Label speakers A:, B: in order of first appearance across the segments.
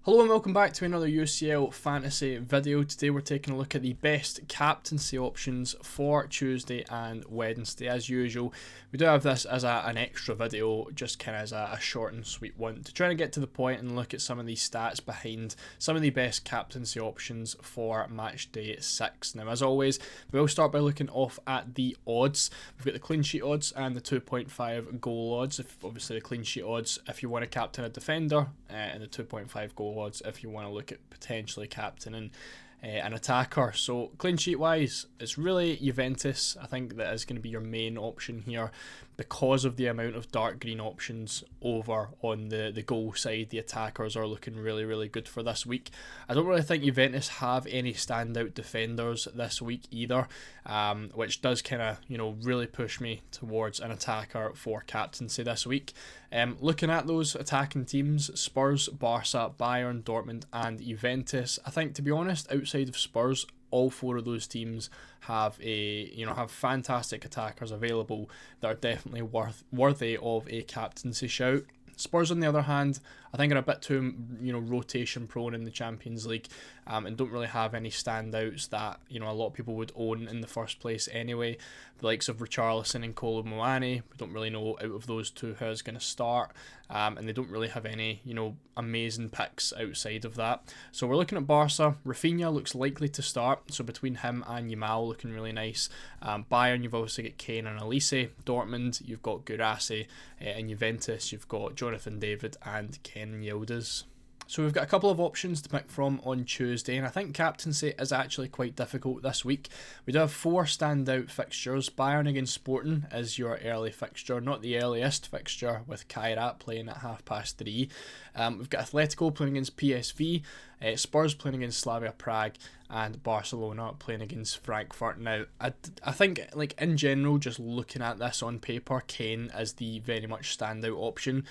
A: Hello and welcome back to another UCL fantasy video. Today we're taking a look at the best captaincy options for Tuesday and Wednesday. As usual, we do have this as an extra video, just kind of as a short and sweet one, to try and get to the point and look at some of these stats behind some of the best captaincy options for match day 6. Now, as always, we'll start by looking off at the odds. We've got the clean sheet odds and the 2.5 goal odds. Obviously the clean sheet odds if you want to captain a defender, and the 2.5 goal odds if you want to look at potentially captaining an attacker. So clean sheet wise, it's really Juventus. I think that is going to be your main option here because of the amount of dark green options over on the goal side. The attackers are looking really good for this week. I don't really think Juventus have any standout defenders this week either, which does kind of really push me towards an attacker for captaincy this week. Looking at those attacking teams, Spurs, Barca, Bayern, Dortmund and Juventus, I think, to be honest, outside of Spurs, all four of those teams have have fantastic attackers available that are definitely worthy of a captaincy shout. Spurs, on the other hand, I think are a bit too rotation prone in the Champions League, and don't really have any standouts that a lot of people would own in the first place anyway. The likes of Richarlison and Kolo Muani, we don't really know out of those two who's going to start, and they don't really have any amazing picks outside of that. So we're looking at Barca. Rafinha looks likely to start, so between him and Yamal looking really nice. Bayern, you've obviously got Kane and Elise. Dortmund, you've got Gurasi, and Juventus, you've got Jonathan David and Ken Yildiz. So we've got a couple of options to pick from on Tuesday, and I think captaincy is actually quite difficult this week. We do have four standout fixtures. Bayern against Sporting is your early fixture, not the earliest fixture, with Kairat playing at 3:30. We've got Atletico playing against PSV, Spurs playing against Slavia Prague, and Barcelona playing against Frankfurt. Now, I think, in general, just looking at this on paper, Kane is the very much standout option.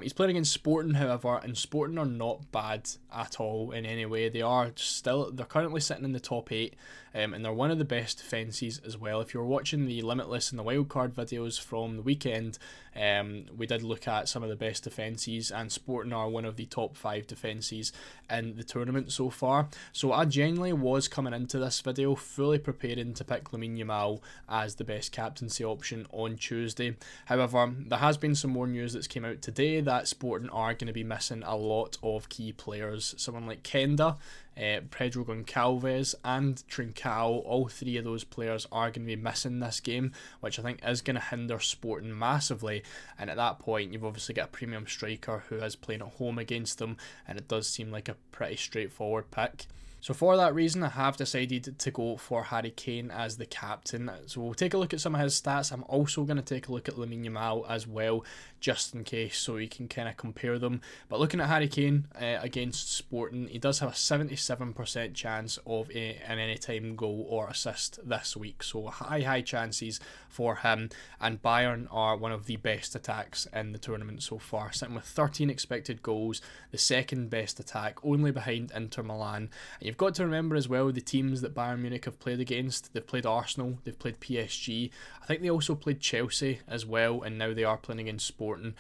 A: He's playing against Sporting, however, and Sporting are not bad at all in any way. They're currently sitting in the top 8, and they're one of the best defences as well. If you're watching the Limitless and the Wildcard videos from the weekend, we did look at some of the best defences, and Sporting are one of the top 5 defences in the tournament so far. So I genuinely was coming into this video fully preparing to pick Lamine Yamal as the best captaincy option on Tuesday. However, there has been some more news that's came out today that Sporting are going to be missing a lot of key players. Someone like Kenda, Pedro Goncalves and Trincao, all three of those players are going to be missing this game, which I think is going to hinder Sporting massively. And at that point, you've obviously got a premium striker who is playing at home against them, and it does seem like a pretty straightforward pick. So for that reason, I have decided to go for Harry Kane as the captain. So we'll take a look at some of his stats. I'm also going to take a look at Lamine Yamal as well, just in case, so you can kind of compare them. But looking at Harry Kane against Sporting, he does have a 77% chance of an anytime goal or assist this week. So high chances for him. And Bayern are one of the best attacks in the tournament so far, sitting with 13 expected goals, the second best attack, only behind Inter Milan. And you've got to remember as well the teams that Bayern Munich have played against. They've played Arsenal, they've played PSG, I think they also played Chelsea as well, and now they are playing against Sporting.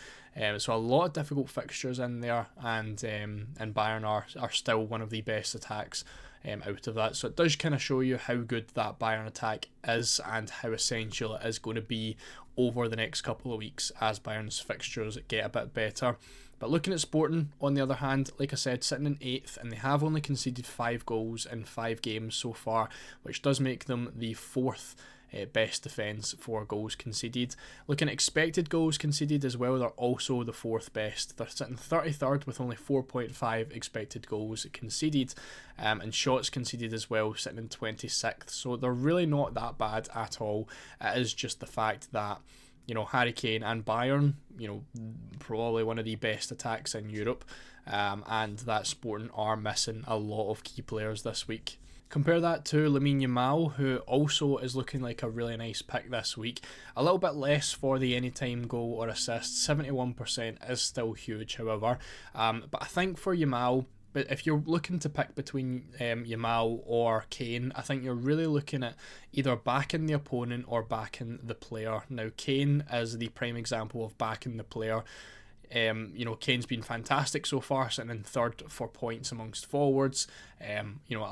A: So a lot of difficult fixtures in there, and Bayern are still one of the best attacks out of that. So it does kind of show you how good that Bayern attack is and how essential it is going to be over the next couple of weeks as Bayern's fixtures get a bit better. But looking at Sporting, on the other hand, like I said, sitting in 8th, and they have only conceded 5 goals in 5 games so far, which does make them the 4th best defence for goals conceded. Looking at expected goals conceded as well, they're also the 4th best. They're sitting 33rd with only 4.5 expected goals conceded, and shots conceded as well, sitting in 26th. So they're really not that bad at all. It is just the fact that Harry Kane and Bayern, probably one of the best attacks in Europe, and that Sporting are missing a lot of key players this week. Compare that to Lamine Yamal, who also is looking like a really nice pick this week. A little bit less for the anytime goal or assist. 71% is still huge, however. But I think for Yamal, but if you're looking to pick between Yamal or Kane, I think you're really looking at either backing the opponent or backing the player. Now, Kane is the prime example of backing the player. Kane's been fantastic so far, sitting in third for points amongst forwards. A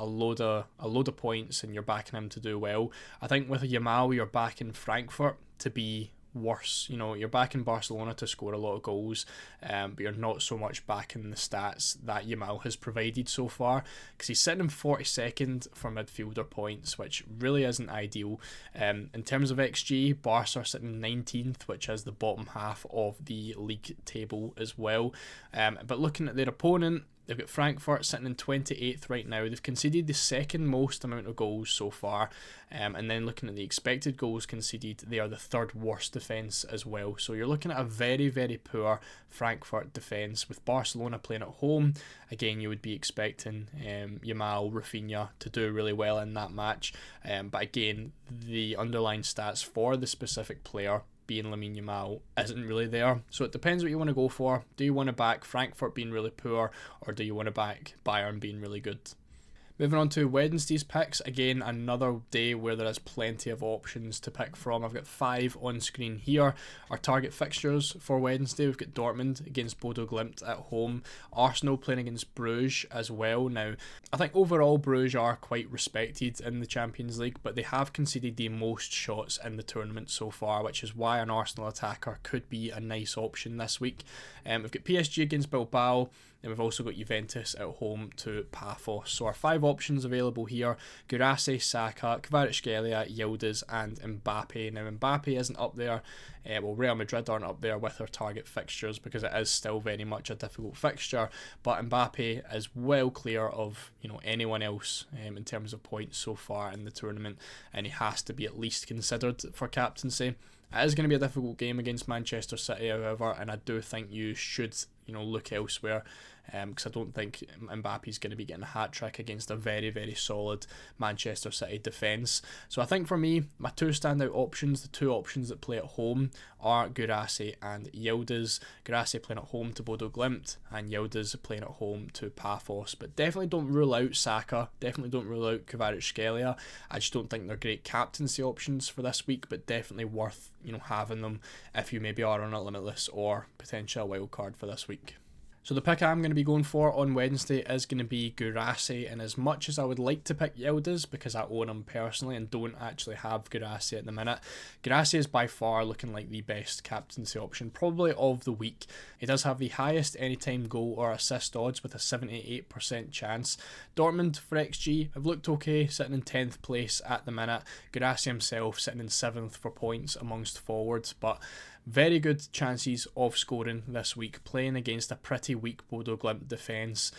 A: load of points, and you're backing him to do well. I think with Yamal, you're backing Frankfurt to be worse. You're backing Barcelona to score a lot of goals, but you're not so much backing the stats that Yamal has provided so far, because he's sitting in 42nd for midfielder points, which really isn't ideal. In terms of XG, Barca are sitting 19th, which is the bottom half of the league table as well. But looking at their opponent, they've got Frankfurt sitting in 28th right now. They've conceded the second most amount of goals so far. And then looking at the expected goals conceded, they are the third worst defence as well. So you're looking at a very, very poor Frankfurt defence. With Barcelona playing at home, again, you would be expecting Yamal, Rafinha to do really well in that match. But again, the underlying stats for the specific player, being Lamine Yamal, isn't really there. So it depends what you want to go for. Do you want to back Frankfurt being really poor, or do you want to back Bayern being really good? Moving on to Wednesday's picks, again another day where there is plenty of options to pick from. I've got 5 on screen here. Our target fixtures for Wednesday, we've got Dortmund against Bodo Glimt at home, Arsenal playing against Bruges as well. Now, I think overall Bruges are quite respected in the Champions League, but they have conceded the most shots in the tournament so far, which is why an Arsenal attacker could be a nice option this week. We've got PSG against Bilbao, and we've also got Juventus at home to Paphos. So our 5 options available here: Guirassy, Saka, Kvaratskhelia, Yildiz and Mbappe. Now Mbappe isn't up there, Real Madrid aren't up there with their target fixtures because it is still very much a difficult fixture, but Mbappe is well clear of anyone else in terms of points so far in the tournament, and he has to be at least considered for captaincy. It is going to be a difficult game against Manchester City, however, and I do think you should look elsewhere, because I don't think Mbappe's going to be getting a hat-trick against a very, very solid Manchester City defence. So I think for me, my 2 standout options, the 2 options that play at home, are Guirassy and Yildiz. Guirassy playing at home to Bodo Glimt, and Yildiz playing at home to Paphos. But definitely don't rule out Saka, definitely don't rule out Kvaratskhelia. I just don't think they're great captaincy options for this week, but definitely worth having them if you maybe are on a limitless or potential wild card for this week. So the pick I'm going to be going for on Wednesday is going to be Guirassy, and as much as I would like to pick Yildiz because I own him personally and don't actually have Guirassy at the minute, Guirassy is by far looking like the best captaincy option probably of the week. He does have the highest anytime goal or assist odds with a 78% chance. Dortmund for XG have looked okay, sitting in 10th place at the minute. Guirassy himself sitting in 7th for points amongst forwards, but very good chances of scoring this week, playing against a pretty weak Bodo Glimt defence.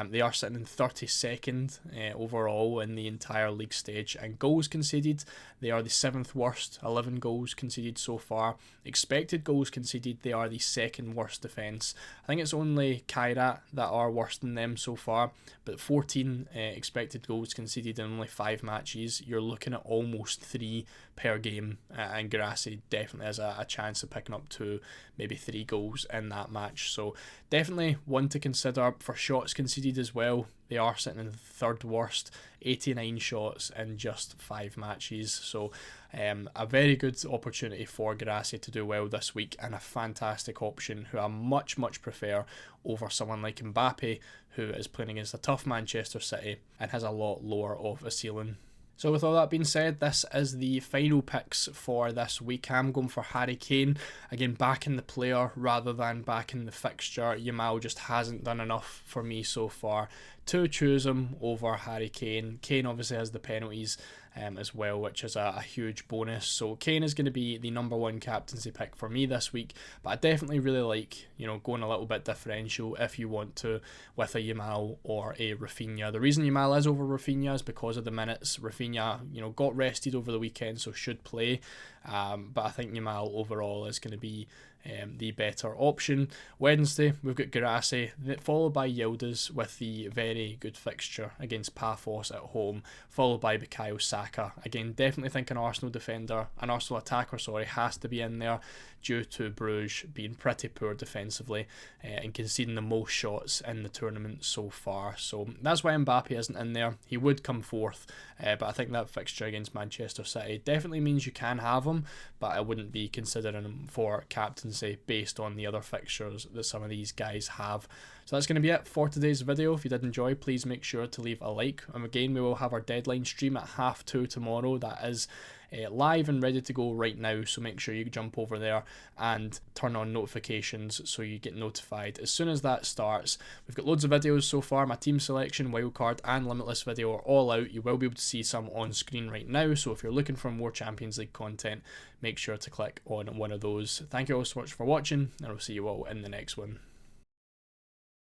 A: They are sitting in 32nd overall in the entire league stage, and goals conceded, they are the 7th worst, 11 goals conceded so far. Expected goals conceded, they are the 2nd worst defence. I think it's only Kairat that are worse than them so far, but 14 expected goals conceded in only 5 matches. You're looking at almost 3 per game, and Guirassy definitely has a chance of picking up 2, maybe 3 goals in that match. So definitely one to consider. For shots conceded as well, they are sitting in 3rd worst, 89 shots in just 5 matches. So a very good opportunity for Guirassy to do well this week, and a fantastic option who I much prefer over someone like Mbappe, who is playing against a tough Manchester City and has a lot lower of a ceiling. So with all that being said, this is the final picks for this week. I'm going for Harry Kane. Again, backing the player rather than backing the fixture. Yamal just hasn't done enough for me so far to choose him over Harry Kane. Kane obviously has the penalties as well, which is a huge bonus. So Kane is going to be the number 1 captaincy pick for me this week, but I definitely really like going a little bit differential if you want to with a Yamal or a Rafinha. The reason Yamal is over Rafinha is because of the minutes. Rafinha got rested over the weekend, so should play, but I think Yamal overall is going to be the better option. Wednesday we've got Guirassy, followed by Yildiz with the very good fixture against Paphos at home, followed by Bukayo Saka. Again, definitely think an Arsenal attacker has to be in there due to Bruges being pretty poor defensively and conceding the most shots in the tournament so far. So that's why Mbappe isn't in there. He would come 4th, but I think that fixture against Manchester City definitely means you can have him, but I wouldn't be considering him for captain captaincy based on the other fixtures that some of these guys have. So that's going to be it for today's video. If you did enjoy, please make sure to leave a like. And again, we will have our deadline stream at 2:30 tomorrow. That is live and ready to go right now, so make sure you jump over there and turn on notifications so you get notified as soon as that starts. We've got loads of videos so far. My team selection, wildcard and limitless video are all out. You will be able to see some on screen right now, so if you're looking for more Champions League content, make sure to click on one of those. Thank you all so much for watching, and I'll see you all in the next one.